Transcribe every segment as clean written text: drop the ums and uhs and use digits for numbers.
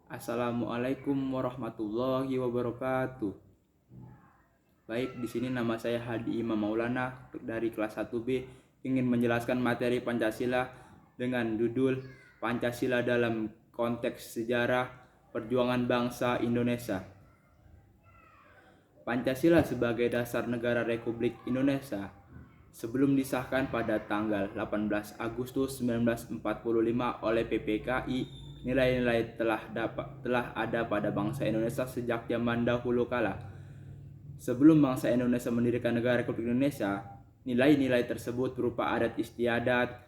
Assalamualaikum warahmatullahi wabarakatuh. Baik, di sini nama saya Hadi Imam Maulana dari kelas 1B ingin menjelaskan materi Pancasila dengan judul Pancasila dalam konteks sejarah perjuangan bangsa Indonesia. Pancasila sebagai dasar negara Republik Indonesia sebelum disahkan pada tanggal 18 Agustus 1945 oleh PPKI, nilai-nilai telah ada pada bangsa Indonesia sejak zaman dahulu kala. Sebelum bangsa Indonesia mendirikan negara Republik Indonesia, nilai-nilai tersebut berupa adat istiadat,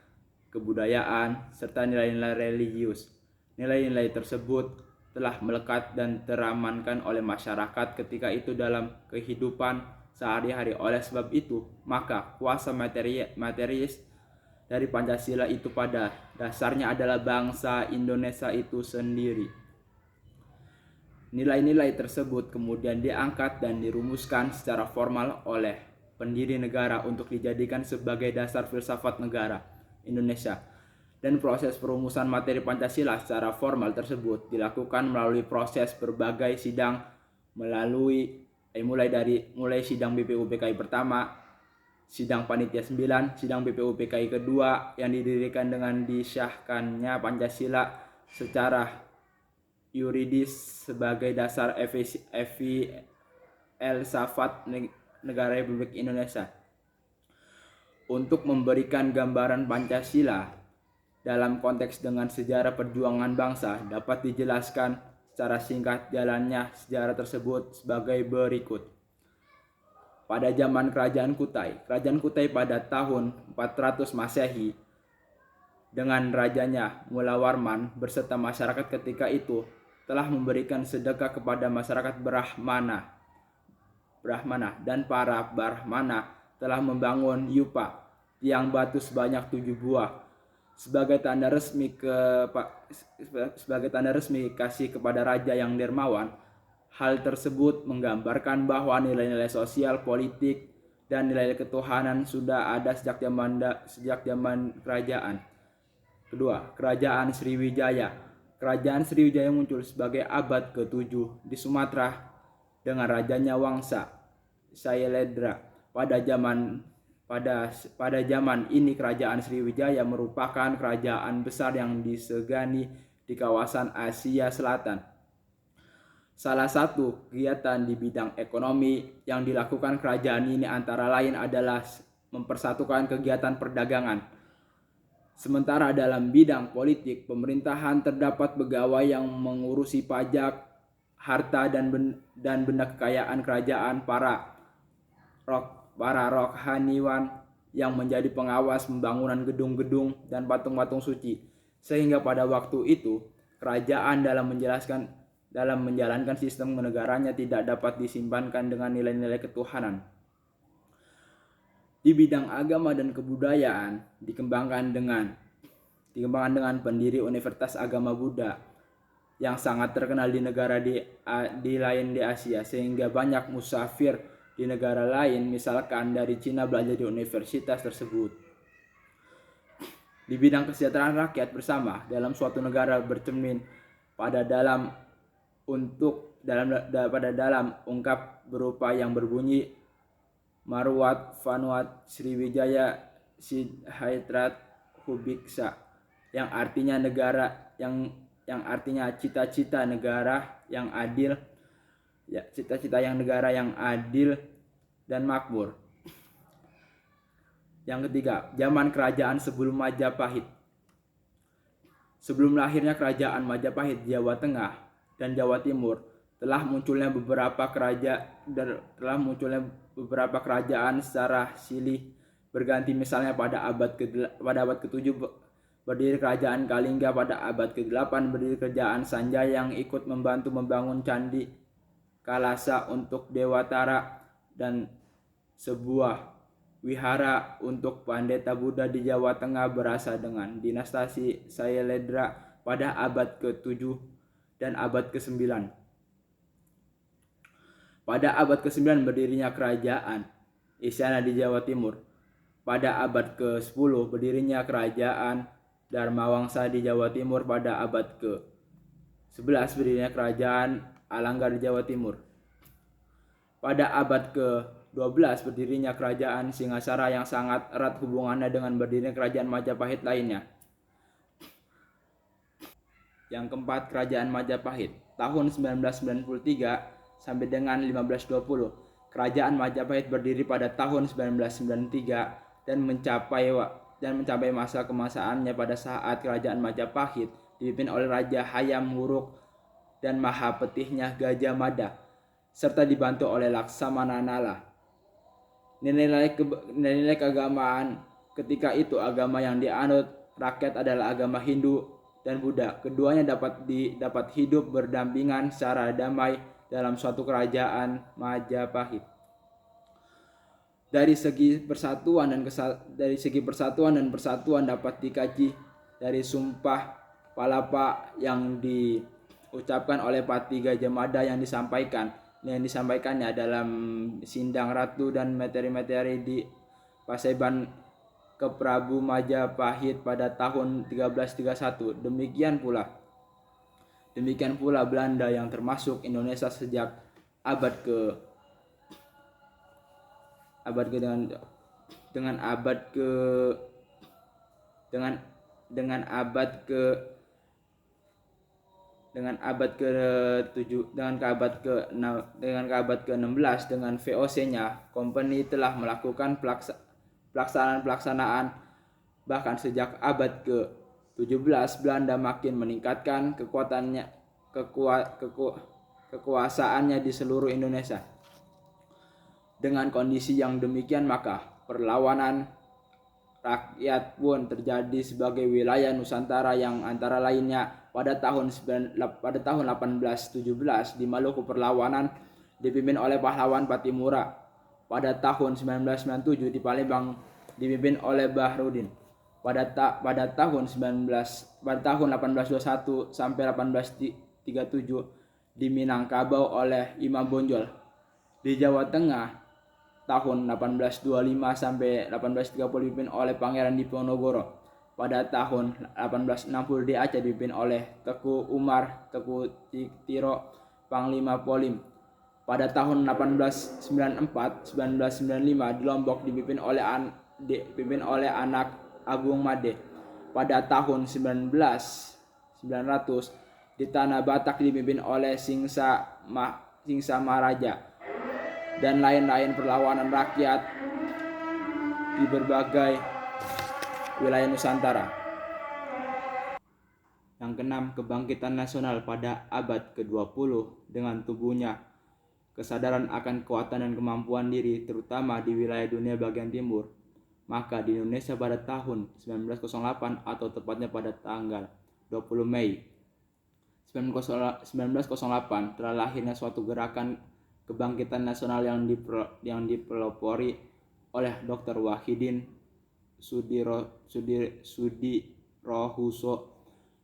kebudayaan, serta nilai-nilai religius. Nilai-nilai tersebut telah melekat dan teramankan oleh masyarakat ketika itu dalam kehidupan sehari-hari. Oleh sebab itu, maka kuasa materis dari Pancasila itu pada dasarnya adalah bangsa Indonesia itu sendiri. Nilai-nilai tersebut kemudian diangkat dan dirumuskan secara formal oleh pendiri negara untuk dijadikan sebagai dasar filsafat negara Indonesia. Dan proses perumusan materi Pancasila secara formal tersebut dilakukan melalui proses berbagai sidang mulai sidang BPUPKI pertama, sidang panitia 9, sidang BPUPKI kedua yang didirikan dengan disahkannya Pancasila secara yuridis sebagai dasar filsafat negara Republik Indonesia. Untuk memberikan gambaran Pancasila dalam konteks dengan sejarah perjuangan bangsa dapat dijelaskan secara singkat jalannya sejarah tersebut sebagai berikut. Pada zaman Kerajaan Kutai pada tahun 400 Masehi dengan rajanya Mulawarman berserta masyarakat ketika itu telah memberikan sedekah kepada masyarakat Brahmana dan para Brahmana telah membangun yupa, tiang batu sebanyak 7 buah sebagai tanda resmi kasih kepada raja yang dermawan. Hal tersebut menggambarkan bahwa nilai-nilai sosial, politik, dan nilai ketuhanan sudah ada sejak zaman kerajaan. Kedua, Kerajaan Sriwijaya. Kerajaan Sriwijaya muncul sebagai abad ke-7 di Sumatera dengan rajanya Wangsa Sayeledra. Pada zaman ini Kerajaan Sriwijaya merupakan kerajaan besar yang disegani di kawasan Asia Selatan. Salah satu kegiatan di bidang ekonomi yang dilakukan kerajaan ini antara lain adalah mempersatukan kegiatan perdagangan. Sementara dalam bidang politik pemerintahan terdapat pegawai yang mengurusi pajak, harta dan benda kekayaan kerajaan, para rohaniwan yang menjadi pengawas pembangunan gedung-gedung dan patung-patung suci. Sehingga pada waktu itu kerajaan dalam menjalankan sistem kenegaranya tidak dapat disimpankan dengan nilai-nilai ketuhanan. Di bidang agama dan kebudayaan dikembangkan dengan pendiri Universitas Agama Buddha yang sangat terkenal di negara di Asia, sehingga banyak musafir di negara lain misalkan dari Cina belajar di universitas tersebut. Di bidang kesejahteraan rakyat bersama dalam suatu negara bercermin pada dalam ungkap berupa yang berbunyi Marwat Vanuat Sriwijaya Sidhaitrat Hubiksa, yang artinya negara yang artinya cita-cita negara yang adil, dan makmur. Yang ketiga, zaman kerajaan sebelum Majapahit. Sebelum lahirnya kerajaan Majapahit, Jawa Tengah dan Jawa Timur telah munculnya beberapa kerajaan secara silih berganti. Misalnya pada abad ke-7 berdiri kerajaan Kalingga, pada abad ke-8 berdiri kerajaan Sanjaya yang ikut membantu membangun Candi Kalasa untuk Dewatara dan sebuah wihara untuk Pandeta Buddha di Jawa Tengah berasal dengan dinasti Sayeledra pada abad ke-7 dan abad ke-9. Pada abad ke-9 berdirinya kerajaan Isyana di Jawa Timur. Pada abad ke-10 berdirinya kerajaan Dharmawangsa di Jawa Timur. Pada abad 11. Berdirinya Kerajaan Alanggar Jawa Timur. Pada abad ke-12 berdirinya Kerajaan Singasara yang sangat erat hubungannya dengan berdirinya Kerajaan Majapahit lainnya. Yang keempat, Kerajaan Majapahit. Tahun 1993 sampai dengan 1520, Kerajaan Majapahit berdiri pada tahun 1993 dan mencapai masa kemasaannya pada saat Kerajaan Majapahit dipimpin oleh Raja Hayam Wuruk dan Mahapetihnya Gajah Mada, serta dibantu oleh Laksamana Nala. Nilai-nilai keagamaan ketika itu, agama yang dianut rakyat adalah agama Hindu dan Buddha. Keduanya dapat hidup berdampingan secara damai dalam suatu kerajaan Majapahit. Dari segi persatuan dan persatuan dapat dikaji dari Sumpah Palapa yang diucapkan oleh Pati Gajah Mada yang disampaikannya dalam Sindang Ratu dan Materi-materi di Paseban ke Prabu Majapahit pada tahun 1331. Demikian pula Belanda yang termasuk Indonesia sejak abad ke ke-16 dengan VOC-nya, Company telah melakukan pelaksanaan bahkan sejak abad ke-17. Belanda makin meningkatkan kekuasaannya di seluruh Indonesia. Dengan kondisi yang demikian, maka perlawanan rakyat pun terjadi sebagai wilayah Nusantara yang antara lainnya pada tahun 1817 di Maluku perlawanan dipimpin oleh pahlawan Patimura. Pada tahun 1997 di Palembang dipimpin oleh Bahrudin. Pada tahun 1821 sampai 1837 di Minangkabau oleh Imam Bonjol. Di Jawa Tengah tahun 1825 sampai 1830 dipimpin oleh Pangeran Diponegoro. Pada tahun 1860 di Aceh dipimpin oleh Teku Umar Teku Tiro Panglima Polim. Pada tahun 1894-1995 di Lombok dipimpin oleh anak Agung Made. Pada tahun 1900 di Tanah Batak dipimpin oleh Singsa Maharaja, dan lain-lain perlawanan rakyat di berbagai wilayah Nusantara. Yang keenam, kebangkitan nasional pada abad ke-20 dengan tumbuhnya kesadaran akan kekuatan dan kemampuan diri, terutama di wilayah dunia bagian timur. Maka di Indonesia pada tahun 1908 atau tepatnya pada tanggal 20 Mei 1908 telah lahirnya suatu gerakan kebangkitan nasional yang dipelopori oleh Dr. Wahidin Sudirohuso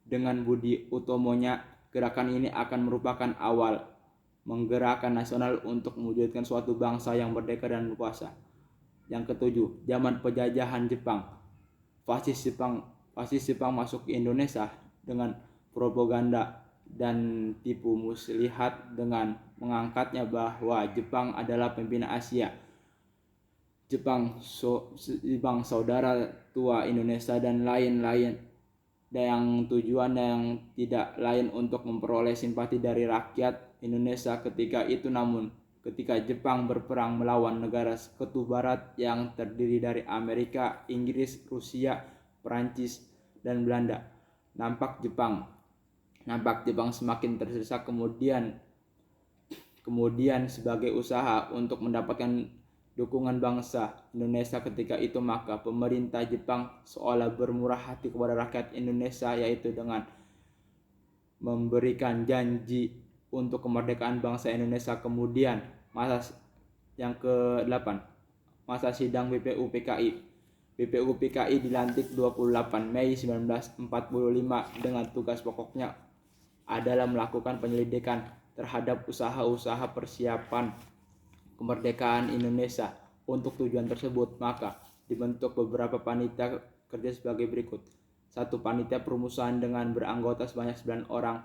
dengan Budi Utomonya. Gerakan ini akan merupakan awal menggerakkan nasional untuk mewujudkan suatu bangsa yang merdeka dan berkuasa. Yang ketujuh, zaman penjajahan Jepang. Fasis Jepang masuk ke Indonesia dengan propaganda dan tipu muslihat dengan mengangkatnya bahwa Jepang adalah pimpinan Asia. Jepang saudara tua Indonesia dan lain-lain, yang tujuannya yang tidak lain untuk memperoleh simpati dari rakyat Indonesia ketika itu. Namun ketika Jepang berperang melawan negara Sekutu Barat yang terdiri dari Amerika, Inggris, Rusia, Perancis, dan Belanda, nampak Jepang semakin terdesak. Kemudian sebagai usaha untuk mendapatkan dukungan bangsa Indonesia ketika itu, maka pemerintah Jepang seolah bermurah hati kepada rakyat Indonesia, yaitu dengan memberikan janji untuk kemerdekaan bangsa Indonesia. Kemudian yang ke-8, masa sidang BPU PKI dilantik 28 Mei 1945 dengan tugas pokoknya adalah melakukan penyelidikan terhadap usaha-usaha persiapan kemerdekaan Indonesia. Untuk tujuan tersebut, maka dibentuk beberapa panitia kerja sebagai berikut. 1. Panitia perumusan dengan beranggota sebanyak 9 orang.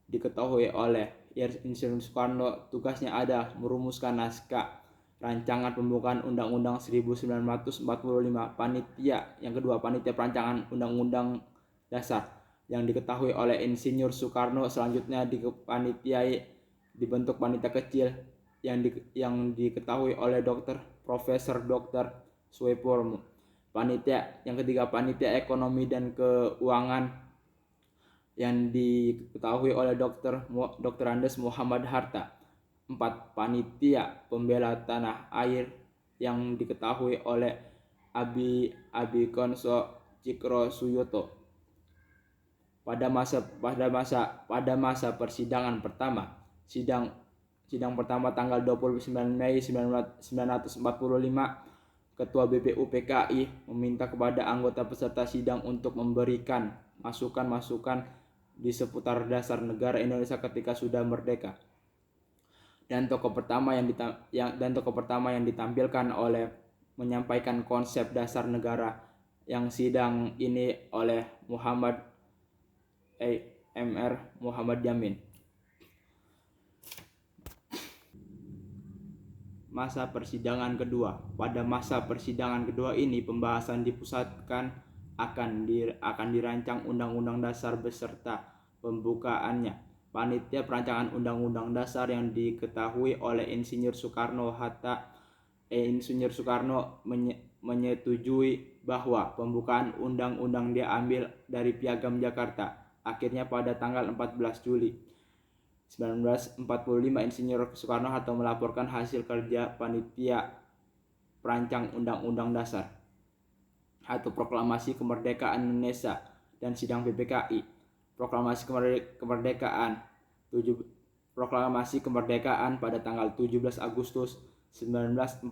diketahui oleh Insinyur Soekarno, tugasnya adalah merumuskan naskah rancangan pembukaan Undang-Undang 1945. Yang kedua, panitia perancangan Undang-Undang Dasar yang diketahui oleh Insinyur Soekarno. Selanjutnya dibentuk panitia kecil yang diketahui oleh Profesor Dr. Soepomo. Yang ketiga, panitia ekonomi dan keuangan yang diketahui oleh Dr. Andes Muhammad Hatta. 4. Panitia pembela tanah air yang diketahui oleh Abi Konso Cikro Suyoto. Pada masa persidangan pertama, sidang pertama tanggal 29 Mei 1945, Ketua BPUPKI meminta kepada anggota peserta sidang untuk memberikan masukan-masukan di seputar dasar negara Indonesia ketika sudah merdeka. Dan tokoh pertama yang ditampilkan oleh menyampaikan konsep dasar negara yang sidang ini oleh Muhammad Yamin. Masa persidangan kedua. Pada masa persidangan kedua ini, pembahasan dipusatkan akan dirancang Undang-Undang Dasar beserta pembukaannya. Panitia perancangan Undang-Undang Dasar yang diketahui oleh Insinyur Soekarno menyetujui bahwa pembukaan undang-undang diambil dari Piagam Jakarta. Akhirnya pada tanggal 14 Juli 1945, Insinyur Soekarno-Hatta melaporkan hasil kerja Panitia Perancang Undang-Undang Dasar atau Proklamasi Kemerdekaan Indonesia dan sidang PPKI. Proklamasi Kemerdekaan pada tanggal 17 Agustus 1945.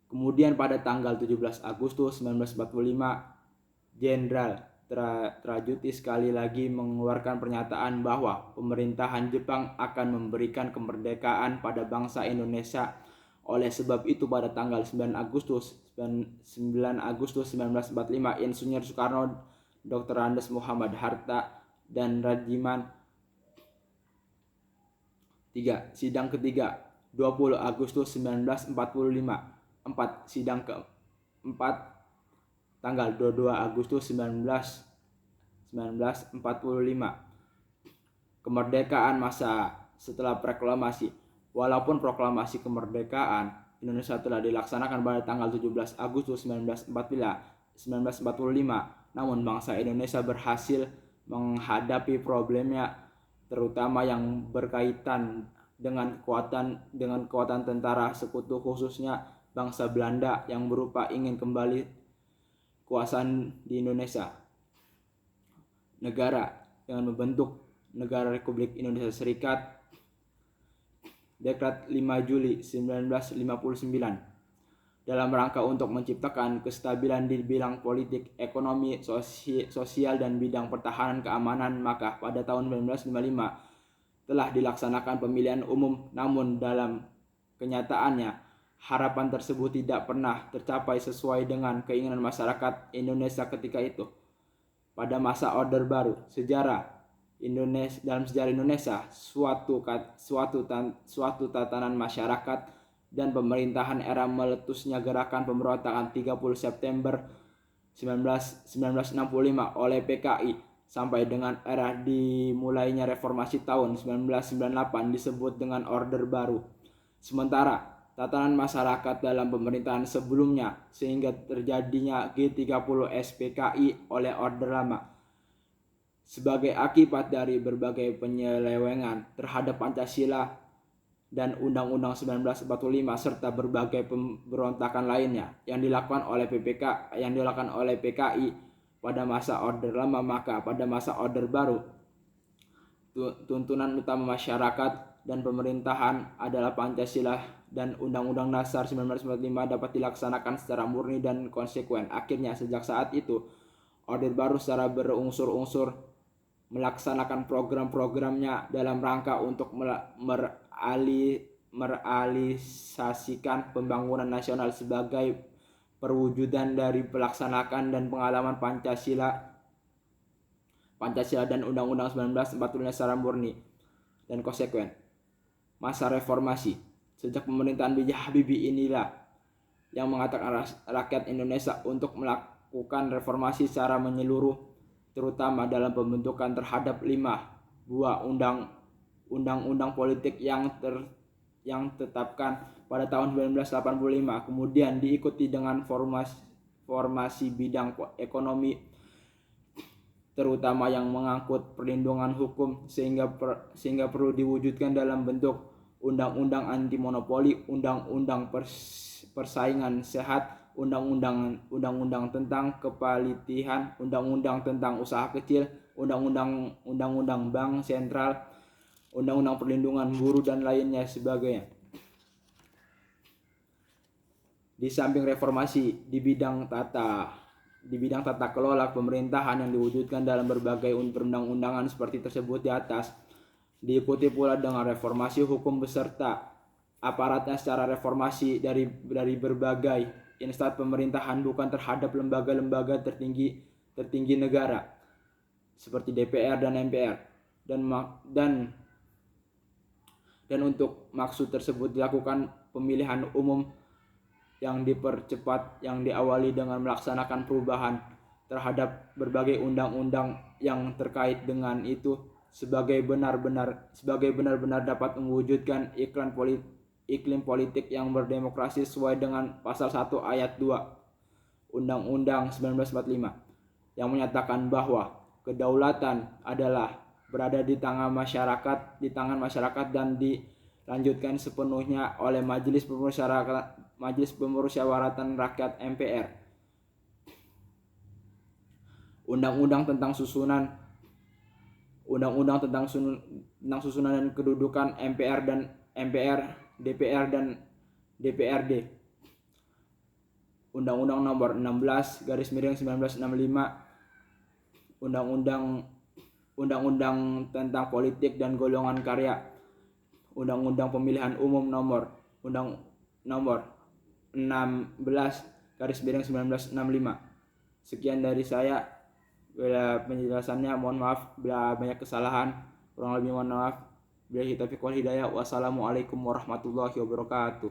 Kemudian pada tanggal 17 Agustus 1945, Jenderal Trajuti sekali lagi mengeluarkan pernyataan bahwa pemerintahan Jepang akan memberikan kemerdekaan pada bangsa Indonesia. Oleh sebab itu, pada tanggal 9 Agustus 1945, Insinyur Soekarno, Dr. Andes Muhammad Hatta, dan Rajiman 3. Sidang ketiga 20 Agustus 1945. 4. Sidang keempat tanggal 22 Agustus 1945. Kemerdekaan masa setelah proklamasi. Walaupun proklamasi kemerdekaan Indonesia telah dilaksanakan pada tanggal 17 Agustus 1945, namun bangsa Indonesia berhasil menghadapi problemnya, terutama yang berkaitan dengan kekuatan tentara sekutu, khususnya bangsa Belanda yang berupa ingin kembali kekuasaan di Indonesia. Negara dengan membentuk Negara Republik Indonesia Serikat, Dekret 5 Juli 1959, dalam rangka untuk menciptakan kestabilan di bidang politik, ekonomi, sosial, dan bidang pertahanan keamanan. Maka pada tahun 1955 telah dilaksanakan pemilihan umum, namun dalam kenyataannya harapan tersebut tidak pernah tercapai sesuai dengan keinginan masyarakat Indonesia ketika itu. Pada masa Orde Baru, dalam sejarah Indonesia, suatu tatanan masyarakat dan pemerintahan era meletusnya gerakan pemberontakan 30 September 1965 oleh PKI sampai dengan era dimulainya reformasi tahun 1998 disebut dengan Orde Baru. Sementara tatanan masyarakat dalam pemerintahan sebelumnya sehingga terjadinya G30 SPKI oleh Orde Lama. Sebagai akibat dari berbagai penyelewengan terhadap Pancasila dan Undang-Undang 1945 serta berbagai pemberontakan lainnya yang dilakukan oleh PKI pada masa Orde Lama, maka pada masa Orde Baru tuntunan utama masyarakat dan pemerintahan adalah Pancasila dan Undang-Undang Dasar 1945 dapat dilaksanakan secara murni dan konsekuen. Akhirnya sejak saat itu Orde Baru secara berunsur-unsur melaksanakan program-programnya dalam rangka untuk merealisasikan pembangunan nasional sebagai perwujudan dari pelaksanaan dan pengalaman Pancasila Pancasila dan Undang-Undang 1945 secara murni dan konsekuen. Masa reformasi. Sejak pemerintahan B.J. Habibie inilah yang mengatakan rakyat Indonesia untuk melakukan reformasi secara menyeluruh, terutama dalam pembentukan terhadap 5 buah undang-undang politik yang tetapkan pada tahun 1985, kemudian diikuti dengan formasi bidang ekonomi, terutama yang mengangkut perlindungan hukum, sehingga perlu diwujudkan dalam bentuk undang-undang anti monopoli, undang-undang persaingan sehat, undang-undang tentang kepelitihan, undang-undang tentang usaha kecil, undang-undang bank sentral, undang-undang perlindungan buruh dan lainnya sebagainya. Di samping reformasi di bidang tata kelola pemerintahan yang diwujudkan dalam berbagai perundang-undangan seperti tersebut di atas, diikuti pula dengan reformasi hukum beserta aparatnya secara reformasi dari berbagai instansi pemerintahan, bukan terhadap lembaga-lembaga tertinggi negara seperti DPR dan MPR, dan untuk maksud tersebut dilakukan pemilihan umum yang dipercepat, yang diawali dengan melaksanakan perubahan terhadap berbagai undang-undang yang terkait dengan itu sebagai benar-benar dapat mewujudkan iklim politik yang berdemokrasi sesuai dengan pasal 1 ayat 2 Undang-Undang 1945 yang menyatakan bahwa kedaulatan adalah berada di tangan masyarakat dan dilanjutkan sepenuhnya oleh Majelis Pemusyawaratan Rakyat MPR. Undang-undang tentang susunan dan kedudukan MPR, DPR dan DPRD. Undang-Undang Nomor 16/1965, Undang-Undang tentang Politik dan Golongan Karya, Undang-Undang Pemilihan Umum Nomor 16/1965. Sekian dari saya. Bila penjelasannya, mohon maaf bila banyak kesalahan, kurang lebih mohon maaf. Billahi taufiq wal hidayah. Wassalamualaikum warahmatullahi wabarakatuh.